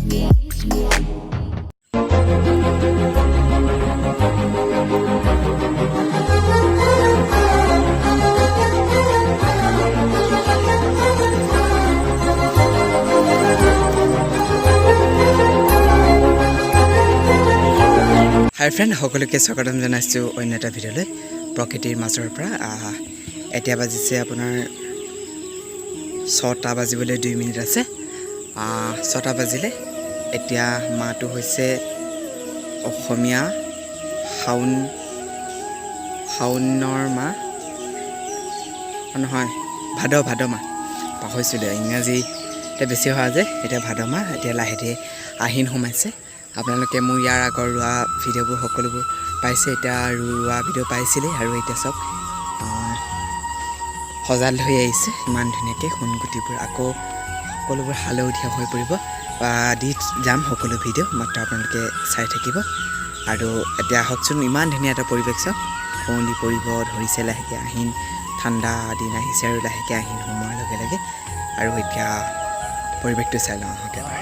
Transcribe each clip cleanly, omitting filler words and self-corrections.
হাই friend সকলোকে স্বাগতম জনাইছোঁ অন্য এটা ভিডিঅ'লৈ প্ৰকৃতিৰ মাজৰ পৰা এতিয়া বাজিছে আপোনাৰ 6টা বাজিবলৈ 2 মিনিট আছে 6টা বাজিলে এতিয়া মাহটো হৈছে অসমীয়া শাওনৰ মাহ নহয় ভাদ মাহ পাহৰিছিলোঁ ইংৰাজী এতিয়া বেছি হোৱা যে এতিয়া ভাদ মাহ এতিয়া লাহে ধীৰে আহিন সোমাইছে আপোনালোকে মোৰ ইয়াৰ আগৰ ৰোৱা ভিডিঅ'বোৰ সকলোবোৰ পাইছে এতিয়া ৰোৱা ভিডিঅ' পাইছিলেই আৰু এতিয়া চব সজাল হৈ আহিছে ইমান ধুনীয়াকৈ সোণগুটিবোৰ আকৌ সকলোবোৰ হালধীয়া হৈ পৰিব দি যাম সকলো ভিডিঅ' মাত্ৰ আপোনালোকে চাই থাকিব আৰু এতিয়া আহকচোন ইমান ধুনীয়া এটা পৰিৱেশ চাওক কুঁৱলী পৰিব ধৰিছে লাহেকৈ আহিন ঠাণ্ডা দিন আহিছে আৰু লাহেকৈ আহিন সোমোৱাৰ লগে লগে আৰু এতিয়া পৰিৱেশটো চাই লওঁ আহক এবাৰ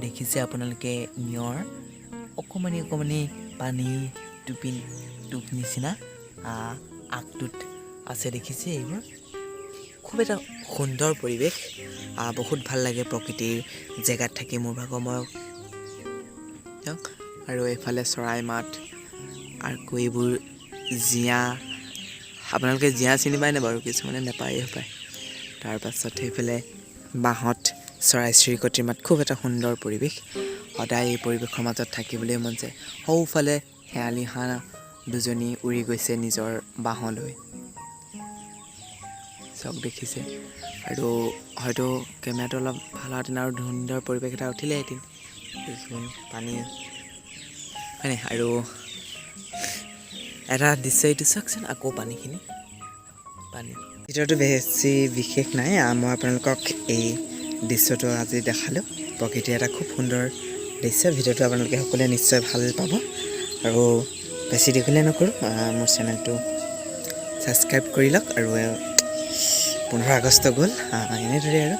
দেখিছে আপোনালোকে নিয়ৰ অকণমানি পানী টোপ নিচিনা আগটোত আছে দেখিছে এইবোৰ খুব এটা সুন্দৰ পৰিৱেশ বহুত ভাল লাগে প্ৰকৃতিৰ জেগাত থাকি মোৰ ভাগৰ মই আৰু এইফালে চৰাই মাত আৰু এইবোৰ জীয়া আপোনালোকে জীয়া চিনি পায়নে বাৰু কিছুমানে নাপায় পায় তাৰপাছত সেইফালে বাঁহত চৰাই চিৰিকটিৰ মাত খুব এটা সুন্দৰ পৰিৱেশ সদায় এই পৰিৱেশৰ মাজত থাকিবলৈ মন যায় সৌফালে শেৱালি হাঁহ দুজনী উৰি গৈছে নিজৰ বাঁহলৈ চব দেখিছে আৰু হয়তো কেমেৰাটো অলপ ভাল হোৱাহেঁতেন আৰু সুন্দৰ পৰিৱেশ এটা উঠিলেহেঁতেন পানী হয়নে আৰু এটা দৃশ্য এইটো চাওকচোন আকৌ পানী ভিতৰতো বেছি বিশেষ নাই মই আপোনালোকক এই দৃশ্যটো আজি দেখালোঁ প্ৰকৃতিৰ এটা খুব সুন্দৰ দৃশ্য ভিডিঅ'টো আপোনালোকে সকলোৱে নিশ্চয় ভাল পাব আৰু বেছি দীঘলীয়া নকৰোঁ মোৰ চেনেলটো ছাবস্ক্ৰাইব কৰি লওক আৰু 15 আগষ্ট গ'ল এনেদৰে আৰু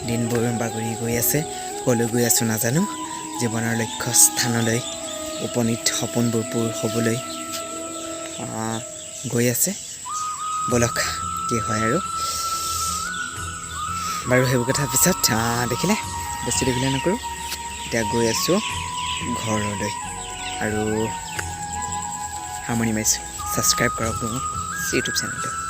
দিনবোৰ বাগৰি গৈ আছে ক'লৈ গৈ আছোঁ নাজানো জীৱনৰ লক্ষ্য স্থানলৈ উপনীত সপোনবোৰ পূৰ হ'বলৈ গৈ আছে বলক কি হয় আৰু বাৰু সেইবোৰ কথা পিছত দেখিলে বেছি দেখিলে নকৰোঁ এতিয়া গৈ আছোঁ ঘৰলৈ আৰু সামৰণি মাৰিছোঁ ছাবস্ক্ৰাইব কৰক মোৰ ইউটিউব চেনেলটো